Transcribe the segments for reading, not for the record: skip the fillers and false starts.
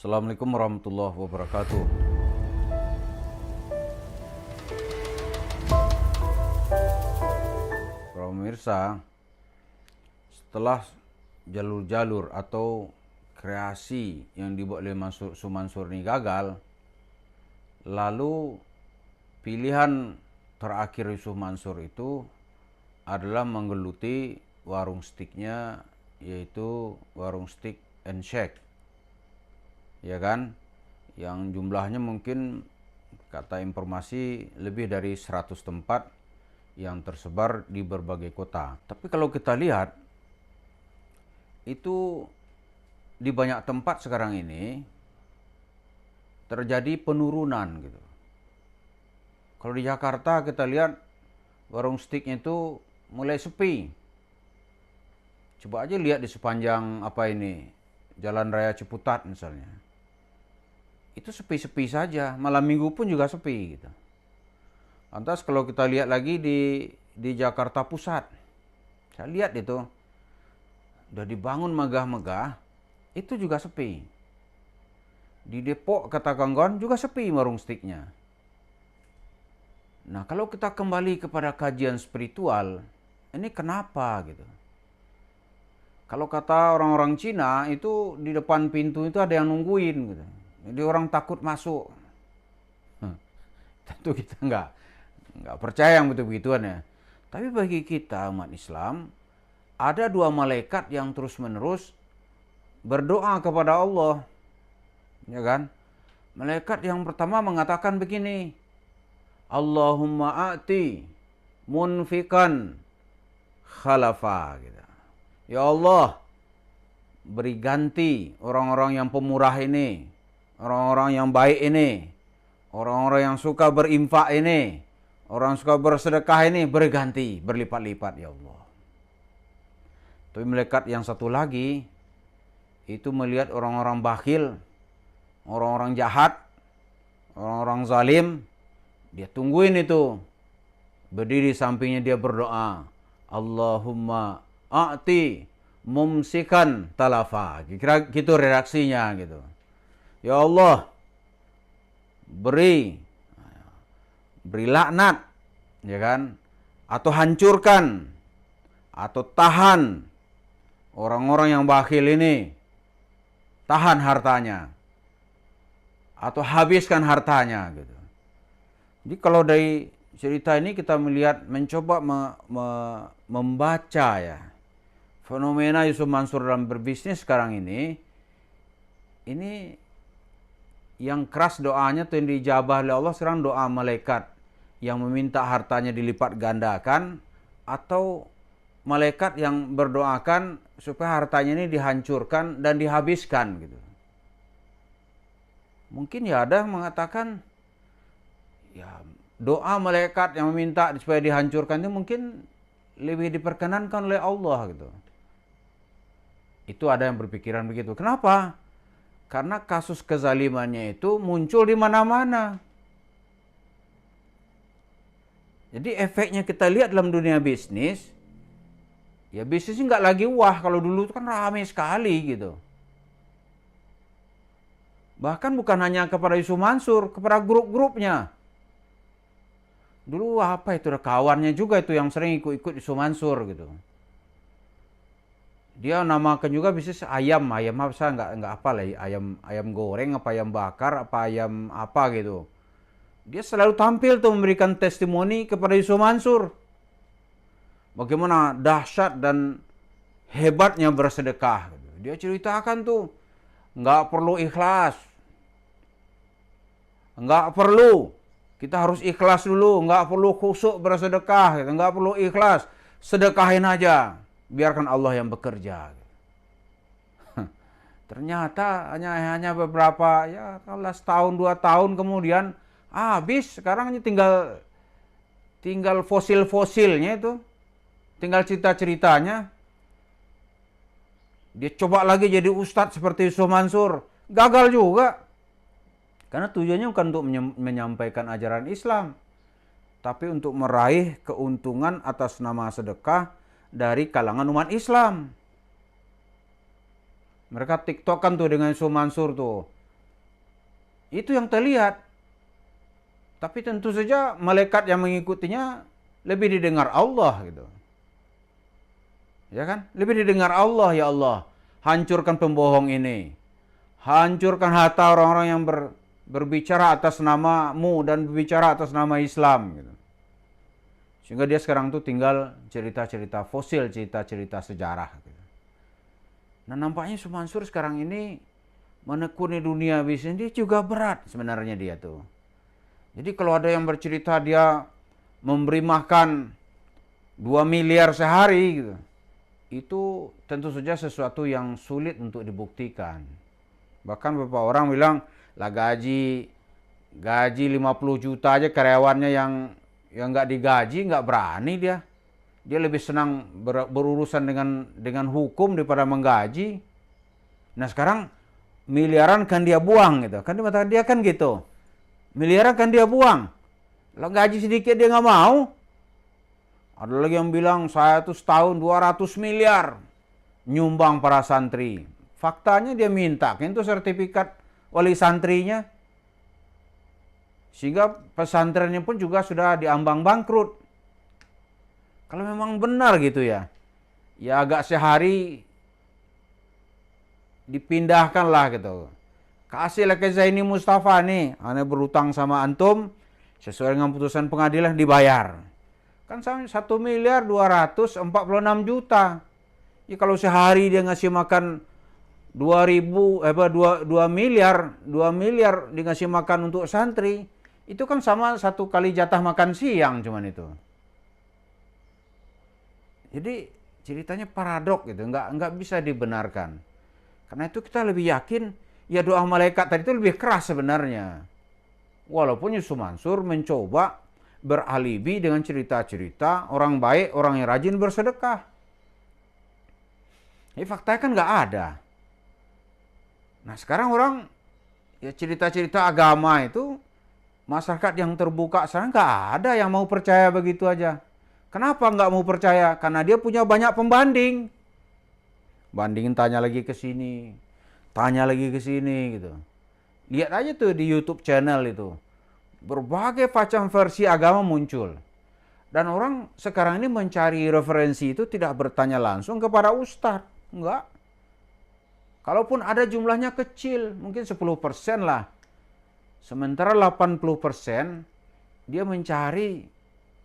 Assalamualaikum warahmatullahi wabarakatuh. Para pemirsa, setelah jalur-jalur atau kreasi yang dibuat oleh Mansur ini gagal, lalu pilihan terakhir Yusuf Mansur itu adalah menggeluti warung stiknya, yaitu warung stik and shake, ya kan, yang jumlahnya mungkin kata informasi lebih dari 100 tempat yang tersebar di berbagai kota. Tapi kalau kita lihat, itu di banyak tempat sekarang ini terjadi penurunan gitu. Kalau di Jakarta kita lihat warung stiknya itu mulai sepi. Coba aja lihat di sepanjang Jalan Raya Ciputat misalnya. Itu sepi-sepi saja, malam minggu pun juga sepi gitu. Lantas kalau kita lihat lagi di Jakarta Pusat, saya lihat itu udah dibangun megah-megah, itu juga sepi. Di Depok kata kawan-kawan juga sepi warung stiknya. Nah, kalau kita kembali kepada kajian spiritual, ini kenapa gitu? Kalau kata orang-orang Cina itu di depan pintu itu ada yang nungguin gitu. Jadi orang takut masuk. Tentu kita nggak percaya yang begitu-begituan ya. Tapi bagi kita umat Islam, ada dua malaikat yang terus-menerus berdoa kepada Allah. Ya kan? Malaikat yang pertama mengatakan begini, Allahumma a'ti munfikan khalafa gitu. Ya Allah, beri ganti orang-orang yang pemurah ini, orang-orang yang baik ini, orang-orang yang suka berinfak ini, orang suka bersedekah ini, beri ganti, berlipat-lipat ya Allah. Tapi malaikat yang satu lagi, itu melihat orang-orang bakhil, orang-orang jahat, orang-orang zalim, dia tungguin itu. Berdiri sampingnya dia berdoa, Allahumma a'ti mumsikan talafa. Kira gitu redaksinya gitu. Ya Allah, beri laknat, ya kan? Atau hancurkan, atau tahan orang-orang yang bakhil ini, tahan hartanya, atau habiskan hartanya gitu. Jadi kalau dari cerita ini kita mencoba membaca ya fenomena Yusuf Mansur dalam berbisnis sekarang ini yang keras doanya tuh yang dijabah oleh Allah sekarang doa malaikat yang meminta hartanya dilipat gandakan, atau malaikat yang berdoakan supaya hartanya ini dihancurkan dan dihabiskan gitu. Mungkin ya ada yang mengatakan ya doa malaikat yang meminta supaya dihancurkan itu mungkin lebih diperkenankan oleh Allah gitu. Itu ada yang berpikiran begitu. Kenapa? Karena kasus kezalimannya itu muncul di mana-mana. Jadi efeknya kita lihat dalam dunia bisnis, ya bisnisnya nggak lagi wah, kalau dulu itu kan ramai sekali gitu. Bahkan bukan hanya kepada Yusuf Mansur, kepada grup-grupnya. Dulu apa itu, ada kawannya juga itu yang sering ikut-ikut Yusuf Mansur gitu. Dia namakan juga bisnis ayam apa, saya nggak apa lah, ayam goreng apa ayam bakar apa ayam apa gitu. Dia selalu tampil tuh memberikan testimoni kepada Yusuf Mansur. Bagaimana dahsyat dan hebatnya bersedekah gitu. Dia ceritakan tuh nggak perlu ikhlas. Nggak perlu. Kita harus ikhlas dulu, nggak perlu khusyuk bersedekah, gitu. Nggak perlu ikhlas, sedekahin aja, biarkan Allah yang bekerja. Ternyata hanya beberapa, ya kalau setahun 2 tahun kemudian habis. Sekarang ini tinggal fosil-fosilnya itu, tinggal cerita-ceritanya. Dia coba lagi jadi ustadz seperti Yusuf Mansur, gagal juga. Karena tujuannya bukan untuk menyampaikan ajaran Islam, tapi untuk meraih keuntungan atas nama sedekah dari kalangan umat Islam. Mereka tiktokan tuh dengan Yusuf Mansur tuh. Itu yang terlihat. Tapi tentu saja malaikat yang mengikutinya lebih didengar Allah gitu. Ya kan? Lebih didengar Allah, ya Allah. Hancurkan pembohong ini. Hancurkan harta orang-orang yang berbicara atas namamu dan berbicara atas nama Islam gitu. Sehingga dia sekarang tuh tinggal cerita-cerita fosil, cerita-cerita sejarah gitu. Nah, nampaknya Mansur sekarang ini menekuni dunia bisnis dia juga berat sebenarnya dia tuh. Jadi kalau ada yang bercerita dia memberi makan 2 miliar sehari gitu, itu tentu saja sesuatu yang sulit untuk dibuktikan. Bahkan beberapa orang bilang lah gaji 50 juta aja karyawannya yang nggak digaji nggak berani dia. Dia lebih senang berurusan dengan hukum daripada menggaji. Nah sekarang miliaran kan dia buang gitu. Kan di mata dia kan gitu. Miliaran kan dia buang. Kalau gaji sedikit dia nggak mau. Ada lagi yang bilang saya tuh setahun 200 miliar nyumbang para santri. Faktanya dia minta itu sertifikat wali santrinya. Sehingga pesantrennya pun juga sudah diambang bangkrut. Kalau memang benar gitu ya agak sehari dipindahkan lah gitu. Kasihlah ke Zaini Mustafa nih, ane berutang sama antum, sesuai dengan putusan pengadilan dibayar. Kan 1 miliar 246 juta. Ya kalau sehari dia ngasih makan 2 miliar dikasih makan untuk santri, itu kan sama 1 kali jatah makan siang cuman itu. Jadi ceritanya paradok gitu, nggak bisa dibenarkan. Karena itu kita lebih yakin ya doa malaikat tadi itu lebih keras sebenarnya. Walaupun Yusuf Mansur mencoba beralibi dengan cerita-cerita orang baik, orang yang rajin bersedekah. Ini faktanya kan nggak ada. Nah sekarang orang ya cerita-cerita agama itu masyarakat yang terbuka sekarang nggak ada yang mau percaya begitu aja. Kenapa nggak mau percaya? Karena dia punya banyak pembanding. Bandingin tanya lagi ke sini, tanya lagi ke sini gitu. Lihat aja tuh di YouTube channel itu. Berbagai macam versi agama muncul. Dan orang sekarang ini mencari referensi itu tidak bertanya langsung kepada ustadz. Enggak. Kalaupun ada jumlahnya kecil, mungkin 10% lah. Sementara 80% dia mencari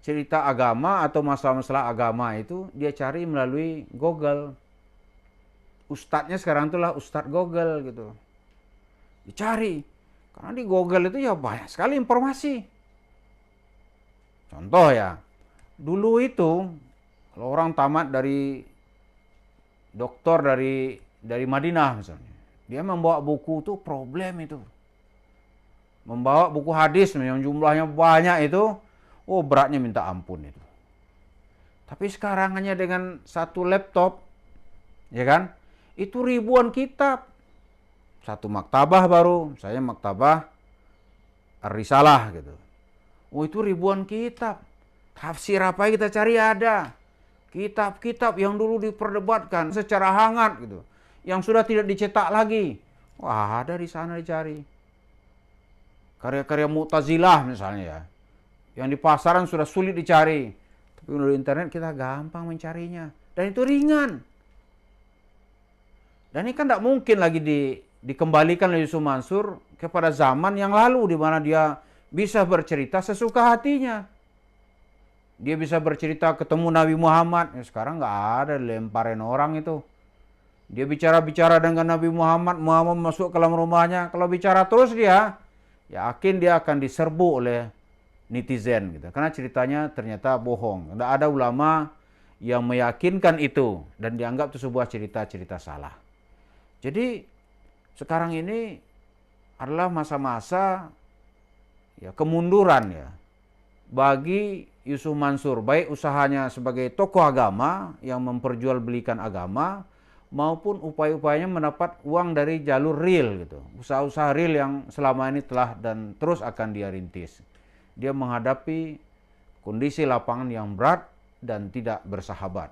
cerita agama atau masalah-masalah agama itu dia cari melalui Google. Ustadznya sekarang itulah Ustadz Google gitu. Dicari. Karena di Google itu ya banyak sekali informasi. Contoh ya, dulu itu kalau orang tamat dari doktor dari Madinah misalnya, dia membawa buku tuh problem itu. Membawa buku hadis yang jumlahnya banyak itu, oh beratnya minta ampun itu. Tapi sekarang hanya dengan 1 laptop, ya kan, itu ribuan kitab. 1 maktabah baru, saya maktabah Ar-Risalah gitu. Oh itu ribuan kitab. Tafsir apa kita cari ada. Kitab-kitab yang dulu diperdebatkan secara hangat gitu. Yang sudah tidak dicetak lagi. Wah ada di sana dicari. Karya-karya Mu'tazilah misalnya ya. Yang di pasaran sudah sulit dicari. Tapi melalui internet kita gampang mencarinya. Dan itu ringan. Dan ini kan tidak mungkin lagi dikembalikan oleh Yusuf Mansur kepada zaman yang lalu di mana dia bisa bercerita sesuka hatinya. Dia bisa bercerita ketemu Nabi Muhammad. Ya, sekarang nggak ada lemparin orang itu. Dia bicara-bicara dengan Nabi Muhammad, Muhammad masuk ke dalam rumahnya. Kalau bicara terus dia, yakin dia akan diserbu oleh netizen gitu. Karena ceritanya ternyata bohong. Tidak ada ulama yang meyakinkan itu dan dianggap itu sebuah cerita-cerita salah. Jadi sekarang ini adalah masa-masa ya kemunduran ya bagi Yusuf Mansur, baik usahanya sebagai tokoh agama yang memperjualbelikan agama maupun upaya-upayanya mendapat uang dari jalur real gitu. Usaha-usaha real yang selama ini telah dan terus akan dia rintis. Dia menghadapi kondisi lapangan yang berat dan tidak bersahabat.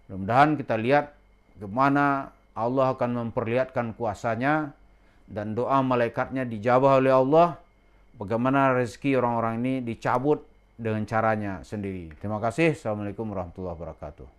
Mudah-mudahan kita lihat bagaimana Allah akan memperlihatkan kuasanya dan doa malaikatnya dijabah oleh Allah, bagaimana rezeki orang-orang ini dicabut dengan caranya sendiri. Terima kasih. Assalamualaikum warahmatullahi wabarakatuh.